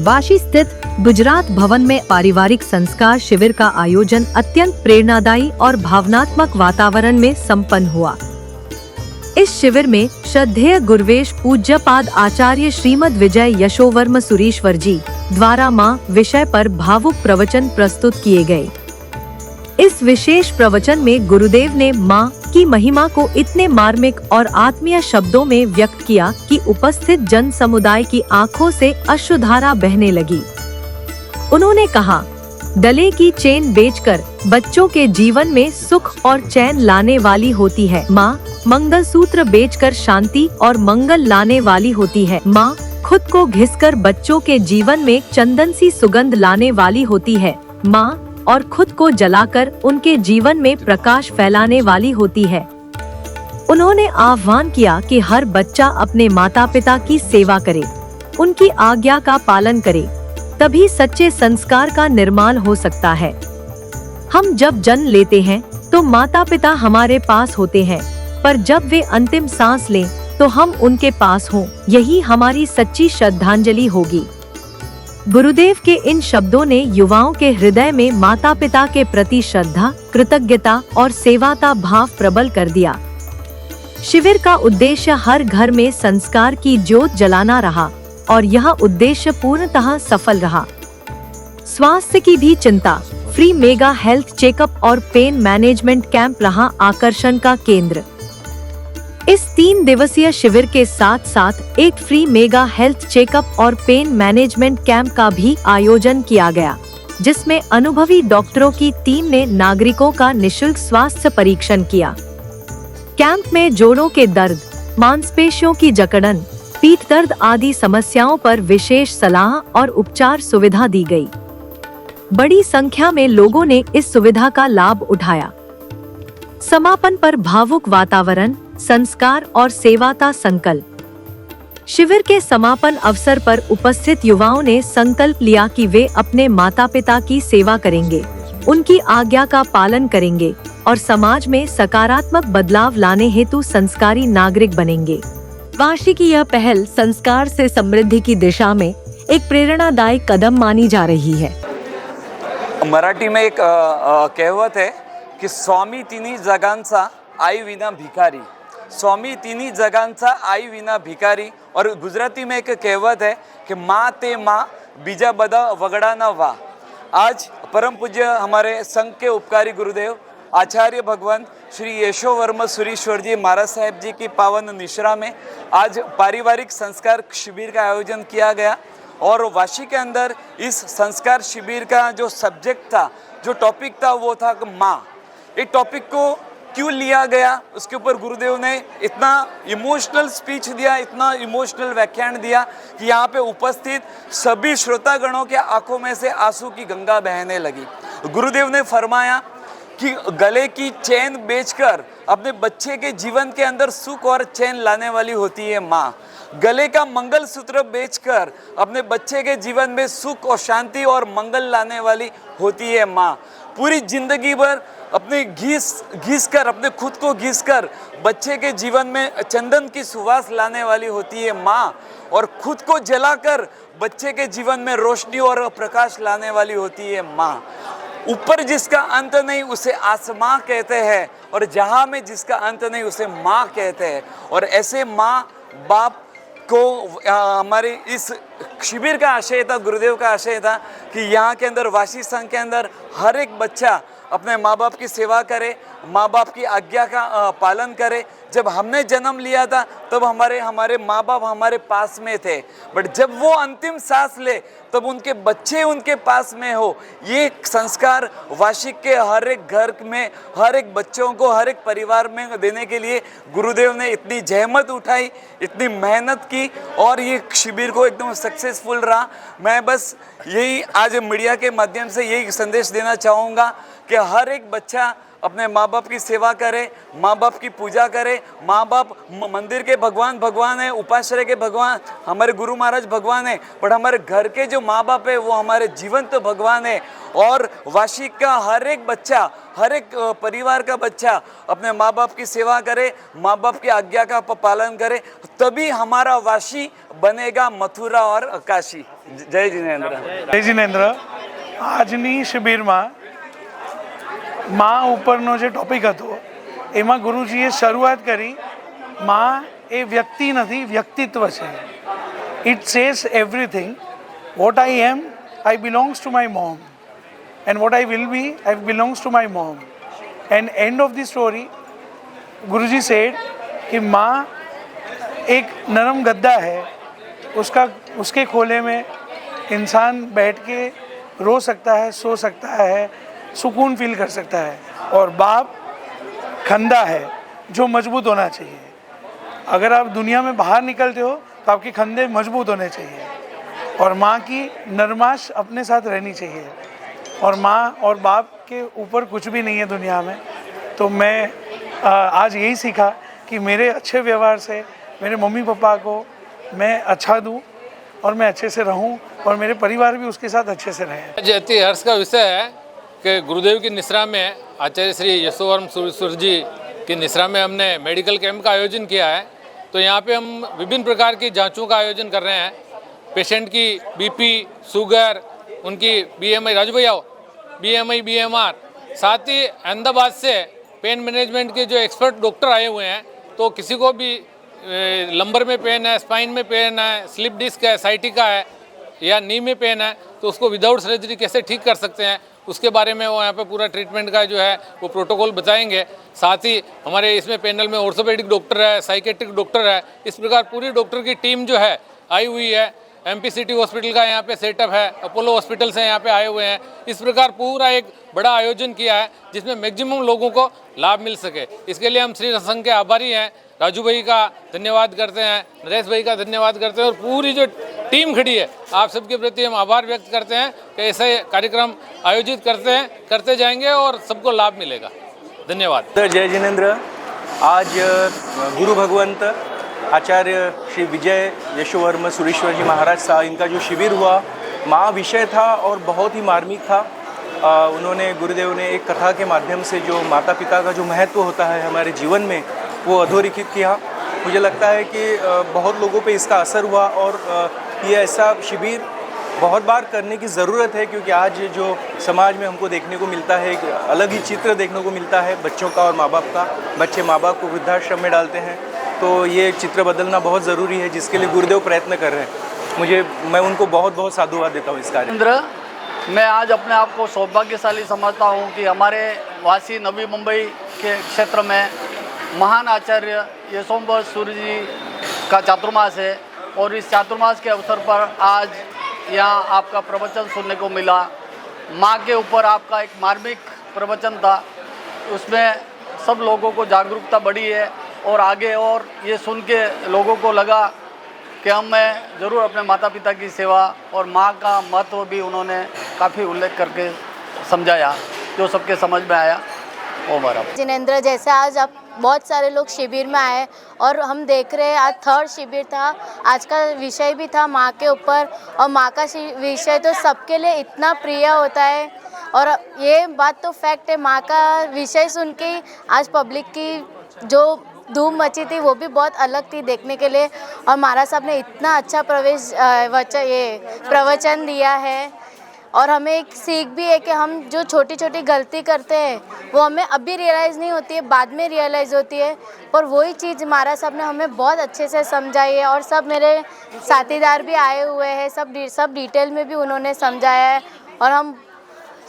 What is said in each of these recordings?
वाशी स्थित गुजरात भवन में पारिवारिक संस्कार शिविर का आयोजन अत्यंत प्रेरणादायी और भावनात्मक वातावरण में संपन्न हुआ। इस शिविर में श्रद्धेय गुरुवेश पूज्यपाद आचार्य श्रीमद विजय यशोवर्म सुरीश्वर जी द्वारा मां विषय पर भावुक प्रवचन प्रस्तुत किए गए। इस विशेष प्रवचन में गुरुदेव ने मां की महिमा को इतने मार्मिक और आत्मीय शब्दों में व्यक्त किया कि उपस्थित जन समुदाय की आंखों से अश्रुधारा बहने लगी। उन्होंने कहा, गले की चेन बेचकर बच्चों के जीवन में सुख और चैन लाने वाली होती है माँ। मंगलसूत्र बेचकर शांति और मंगल लाने वाली होती है माँ। खुद को घिसकर बच्चों के जीवन में चंदन सी सुगंध लाने वाली होती है माँ, और खुद को जलाकर उनके जीवन में प्रकाश फैलाने वाली होती है। उन्होंने आह्वान किया कि हर बच्चा अपने माता पिता की सेवा करे, उनकी आज्ञा का पालन करे, तभी सच्चे संस्कार का निर्माण हो सकता है। हम जब जन्म लेते हैं तो माता पिता हमारे पास होते हैं, पर जब वे अंतिम सांस लें तो हम उनके पास हों, यही हमारी सच्ची श्रद्धांजलि होगी। गुरुदेव के इन शब्दों ने युवाओं के हृदय में माता पिता के प्रति श्रद्धा, कृतज्ञता और सेवा का भाव प्रबल कर दिया। शिविर का उद्देश्य हर घर में संस्कार की ज्योत जलाना रहा और यह उद्देश्य पूर्णतः सफल रहा। स्वास्थ्य की भी चिंता, फ्री मेगा हेल्थ चेकअप और पेन मैनेजमेंट कैंप रहा आकर्षण का केंद्र। इस 3 दिवसीय शिविर के साथ साथ एक फ्री मेगा हेल्थ चेकअप और पेन मैनेजमेंट कैंप का भी आयोजन किया गया, जिसमें अनुभवी डॉक्टरों की टीम ने नागरिकों का निशुल्क स्वास्थ्य परीक्षण किया। कैंप में जोड़ों के दर्द, मांसपेशियों की जकड़न, पीठ दर्द आदि समस्याओं पर विशेष सलाह और उपचार सुविधा दी गई। बड़ी संख्या में लोगों ने इस सुविधा का लाभ उठाया। समापन पर भावुक वातावरण, संस्कार और सेवा का संकल्प। शिविर के समापन अवसर पर उपस्थित युवाओं ने संकल्प लिया कि वे अपने माता पिता की सेवा करेंगे, उनकी आज्ञा का पालन करेंगे और समाज में सकारात्मक बदलाव लाने हेतु संस्कारी नागरिक बनेंगे। वाशी की यह पहल संस्कार से समृद्धि की दिशा में एक प्रेरणादायी कदम मानी जा रही है। मराठी में एक कहावत है कि स्वामी तिन्ही जगांचा आई विना भिकारी, स्वामी तिन्ही जगांचा आई विना भिकारी। और गुजराती में एक कहावत है कि माँ ते माँ बीजा बदा वगड़ा ना वाह। आज परम पूज्य हमारे संघ के उपकारी गुरुदेव आचार्य भगवान श्री यशोवर्म सुरीश्वर जी महाराज साहेब जी की पावन निश्रा में आज पारिवारिक संस्कार शिविर का आयोजन किया गया। और वाशी के अंदर इस संस्कार शिविर का जो सब्जेक्ट था, जो टॉपिक था, वो था कि माँ। इस टॉपिक को क्यों लिया गया, उसके ऊपर गुरुदेव ने इतना इमोशनल स्पीच दिया, इतना इमोशनल व्याख्यान दिया कि यहाँ पे उपस्थित सभी श्रोतागणों के आंखों में से आंसू की गंगा बहने लगी। गुरुदेव ने फरमाया कि गले की चैन बेचकर अपने बच्चे के जीवन के अंदर सुख और चैन लाने वाली होती है माँ। गले का मंगलसूत्र बेचकर अपने बच्चे के जीवन में सुख और शांति और मंगल लाने वाली होती है माँ। पूरी जिंदगी भर अपने घिस कर, अपने खुद को घिस कर बच्चे के जीवन में चंदन की सुवास लाने वाली होती है माँ, और खुद को जलाकर बच्चे के जीवन में रोशनी और प्रकाश लाने वाली होती है माँ। ऊपर जिसका अंत नहीं उसे आसमां कहते हैं, और जहाँ में जिसका अंत नहीं उसे माँ कहते हैं। और ऐसे माँ बाप को हमारे इस शिविर का आशय था, गुरुदेव का आशय था कि यहाँ के अंदर वाशी संघ के अंदर हर एक बच्चा अपने माँ बाप की सेवा करे, माँ बाप की आज्ञा का पालन करे। जब हमने जन्म लिया था तब हमारे माँ बाप हमारे पास में थे, बट जब वो अंतिम सांस ले तब उनके बच्चे उनके पास में हो। ये संस्कार वाशी के हर एक घर में, हर एक बच्चों को, हर एक परिवार में देने के लिए गुरुदेव ने इतनी जहमत उठाई, इतनी मेहनत की, और ये शिविर को एकदम सक्सेसफुल रहा। मैं बस यही आज मीडिया के माध्यम से यही संदेश देना चाहूँगा कि हर एक बच्चा अपने माँ बाप की सेवा करे, माँ बाप की पूजा करे। माँ बाप मंदिर के भगवान है, उपाश्रय के भगवान हमारे गुरु महाराज भगवान है, पर हमारे घर के जो माँ बाप है वो हमारे जीवन तो भगवान है। और वाशी का हर एक बच्चा हर एक परिवार का बच्चा अपने माँ बाप की सेवा करे, माँ बाप की आज्ञा का पालन करे, तभी हमारा वाशी बनेगा मथुरा और काशी। जय जिनेन्द्र। જય જિનેન્દ્ર। આજની શિબિરમાં માં ઉપરનો જે ટોપિક હતો એમાં ગુરુજીએ શરૂઆત કરી, માં એ વ્યક્તિ નથી, વ્યક્તિત્વ છે. It says everything. What I am, I belongs to my mom, and what I will be, I belongs to my mom. And end of the story Guruji said कि माँ एक नरम गद्दा है, उसके खोले में इंसान बैठ के रो सकता है, सो सकता है, सुकून फील कर सकता है. और बाप खंदा है जो मजबूत होना चाहिए. अगर आप दुनिया में बाहर निकलते हो तो आपके खंदे मजबूत होने चाहिए, और माँ की नरमाश अपने साथ रहनी चाहिए. और माँ और बाप के ऊपर कुछ भी नहीं है दुनिया में. तो मैं आज यही सीखा कि मेरे अच्छे व्यवहार से मेरे मम्मी पापा को मैं अच्छा दूं और मैं अच्छे से रहूं, और मेरे परिवार भी उसके साथ अच्छे से रहें. आज अति हर्ष का विषय है कि गुरुदेव की निश्रा में आचार्य श्री यशोवर्म सुरेश्वर जी की निश्रा में हमने मेडिकल कैंप का आयोजन किया है. तो यहाँ पे हम विभिन्न प्रकार की जांचों का आयोजन कर रहे हैं. पेशेंट की बीपी, शुगर, उनकी बीएमआई, राजू भैया बीएमआई, बीएमआर, साथ ही अहमदाबाद से पेन मैनेजमेंट के जो एक्सपर्ट डॉक्टर आए हुए हैं. तो किसी को भी लंबर में पेन है, स्पाइन में पेन है, स्लिप डिस्क है, साइटिका है या नी में पेन है, तो उसको विदाउट सर्जरी कैसे ठीक कर सकते हैं उसके बारे में वो यहाँ पे पूरा ट्रीटमेंट का जो है वो प्रोटोकॉल बताएंगे. साथ ही हमारे इसमें पैनल में ऑर्थोपेडिक डॉक्टर है, साइकेट्रिक डॉक्टर है. इस प्रकार पूरी डॉक्टर की टीम जो है आई हुई है. एमपी सिटी हॉस्पिटल का यहाँ पे सेटअप है, अपोलो हॉस्पिटल से यहाँ पे आए हुए हैं. इस प्रकार पूरा एक बड़ा आयोजन किया है जिसमें मैक्सिमम लोगों को लाभ मिल सके. इसके लिए हम श्री संघ के आभारी हैं. राजू भाई का धन्यवाद करते हैं, नरेश भाई का धन्यवाद करते हैं, और पूरी जो टीम खड़ी है आप सबके प्रति हम आभार व्यक्त करते हैं कि ऐसे कार्यक्रम आयोजित करते जाएंगे और सबको लाभ मिलेगा. धन्यवाद. जय जिनेन्द्र. आज गुरु भगवंत आचार्य श्री विजय यशोवर्म सुरेश्वर जी महाराज साहब, इनका जो शिविर हुआ माँ विषय था और बहुत ही मार्मिक था. उन्होंने, गुरुदेव ने एक कथा के माध्यम से जो माता पिता का जो महत्व होता है हमारे जीवन में वो अधोरेखित किया. मुझे लगता है कि बहुत लोगों पे इसका असर हुआ, और ये ऐसा शिविर बहुत बार करने की ज़रूरत है, क्योंकि आज जो समाज में हमको देखने को मिलता है एक अलग ही चित्र देखने को मिलता है बच्चों का और माँ बाप का. बच्चे माँ बाप को वृद्धाश्रम में डालते हैं, तो ये चित्र बदलना बहुत ज़रूरी है जिसके लिए गुरुदेव प्रयत्न कर रहे हैं. मैं उनको बहुत बहुत साधुवाद देता हूँ इस कार्य. मैं आज अपने आप को सौभाग्यशाली समझता हूँ कि हमारे वासी नवी मुंबई के क्षेत्र में महान आचार्य यशोवर्म सूर्य जी का चातुर्मास है, और इस चातुर्मास के अवसर पर आज यहाँ आपका प्रवचन सुनने को मिला. माँ के ऊपर आपका एक मार्मिक प्रवचन था, उसमें सब लोगों को जागरूकता बढ़ी है, और आगे और ये सुन के लोगों को लगा कि हमें ज़रूर अपने माता पिता की सेवा और माँ का महत्व भी उन्होंने काफ़ी उल्लेख करके समझाया, जो सबके समझ में आया. ओ मारा जिनेन्द्र, जैसे आज आप बहुत सारे लोग शिविर में आए और हम देख रहे हैं आज 3rd शिविर था. आज का विषय भी था माँ के ऊपर, और माँ का विषय तो सबके लिए इतना प्रिय होता है, और ये बात तो फैक्ट है. माँ का विषय सुन के आज पब्लिक की जो धूम मची थी वो भी बहुत अलग थी देखने के लिए. और महाराज साहब ने इतना अच्छा प्रवचन दिया है, और हमें एक सीख भी है कि हम जो छोटी छोटी गलती करते हैं वो हमें अभी रियलाइज़ नहीं होती है, बाद में रियलाइज़ होती है. पर वही चीज़ महाराज साहब ने हमें बहुत अच्छे से समझाई है, और सब मेरे साथीदार भी आए हुए हैं, सब डिटेल में भी उन्होंने समझाया है. और हम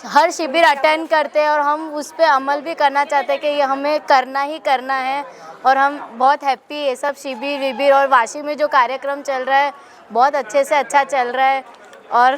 हर शिविर अटेंड करते हैं और हम उस पर अमल भी करना चाहते हैं कि ये हमें करना ही करना है. और हम बहुत हैप्पी ये सब शिविर विबिर और वाशी में जो कार्यक्रम चल रहा है बहुत अच्छे से अच्छा चल रहा है. और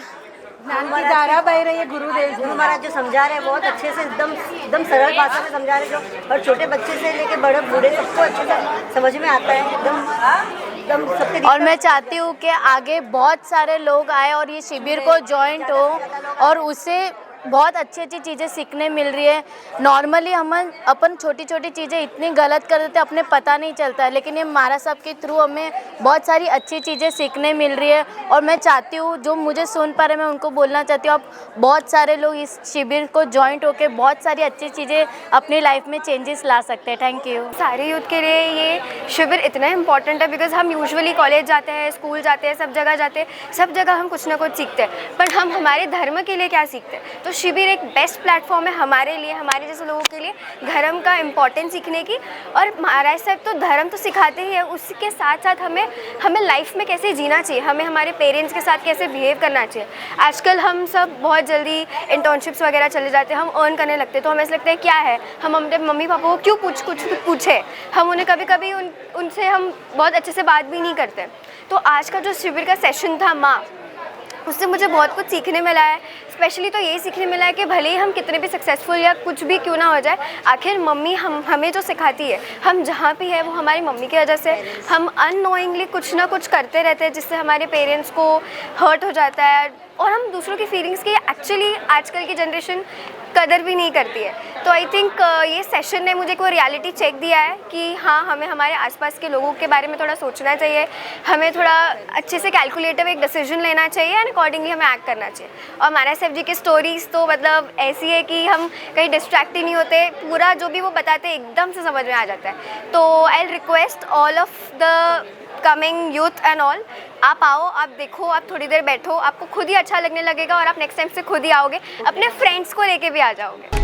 ज्ञान की धारा बह रही है. गुरु महाराज जो समझा रहे हैं बहुत अच्छे से, एकदम सरल भाषा में समझा रहे हैं, जो और छोटे बच्चे से लेके बड़े बूढ़े सबको अच्छे से समझ में आता है एकदम सबके. और मैं चाहती हूँ कि आगे बहुत सारे लोग आए और ये शिविर को जॉइंट हो, और उससे बहुत अच्छी अच्छी चीज़ें सीखने मिल रही है। नॉर्मली हम अपन छोटी छोटी चीज़ें इतनी गलत कर देते अपने पता नहीं चलता है, लेकिन ये महाराज साहब के थ्रू हमें बहुत सारी अच्छी चीज़ें सीखने मिल रही है। और मैं चाहती हूँ जो मुझे सुन पा रहे मैं उनको बोलना चाहती हूँ, आप बहुत सारे लोग इस शिविर को ज्वाइंट होकर बहुत सारी अच्छी चीज़ें अपनी लाइफ में चेंजेस ला सकते हैं। Thank you. सारे यूथ के लिए ये शिविर इतना इम्पॉर्टेंट है बिकॉज हम यूजुअली कॉलेज जाते हैं, स्कूल जाते हैं, सब जगह जाते हैं, सब जगह हम कुछ ना कुछ सीखते हैं, पर हम हमारे धर्म के लिए क्या सीखते हैं। तो शिविर एक बेस्ट प्लेटफॉर्म है हमारे लिए, हमारे जैसे लोगों के लिए धर्म का इम्पोर्टेंस सीखने की। और महाराज साहब तो धर्म तो सिखाते ही है, उसके साथ साथ हमें लाइफ में कैसे जीना चाहिए, हमें हमारे पेरेंट्स के साथ कैसे बिहेव करना चाहिए। आजकल हम सब बहुत जल्दी इंटर्नशिप्स वगैरह चले जाते हैं, हम अर्न करने लगते हैं, तो हमें ऐसा लगता है क्या है, हम अपने मम्मी पापा को क्यों कुछ पूछे, हम उन्हें कभी कभी उनसे हम बहुत अच्छे से बात भी नहीं करते। तो आज का जो शिविर का सेशन था माँ, उससे मुझे बहुत कुछ सीखने मिला है। स्पेशली तो यही सीखने मिला है कि भले ही हम कितने भी सक्सेसफुल या कुछ भी क्यों ना हो जाए, आखिर मम्मी हमें जो सिखाती है, हम जहाँ भी है वो हमारी मम्मी की वजह से। हम अननोइंगली कुछ ना कुछ करते रहते हैं जिससे हमारे पेरेंट्स को हर्ट हो जाता है, और हम दूसरों की फीलिंग्स की एक्चुअली आजकल की जनरेशन कदर भी नहीं करती है। तो आई थिंक ये सेशन ने मुझे कोई रियलिटी चेक दिया है कि हाँ, हमें हमारे आसपास के लोगों के बारे में थोड़ा सोचना चाहिए, हमें थोड़ा अच्छे से कैलकुलेटिव एक डिसीजन लेना चाहिए एंड अकॉर्डिंगली हमें एक्ट करना चाहिए। और महाराज साहब जी की स्टोरीज़ तो मतलब ऐसी है कि हम कहीं डिस्ट्रैक्ट ही नहीं होते, पूरा जो भी वो बताते हैं एकदम से समझ में आ जाता है। तो I request all of the coming youth and all, आप आओ, आप देखो, आप थोड़ी देर बैठो, आपको खुद ही अच्छा लगने लगेगा और आप नेक्स्ट टाइम से खुद ही आओगे, अपने फ्रेंड्स को लेके भी आ जाओगे।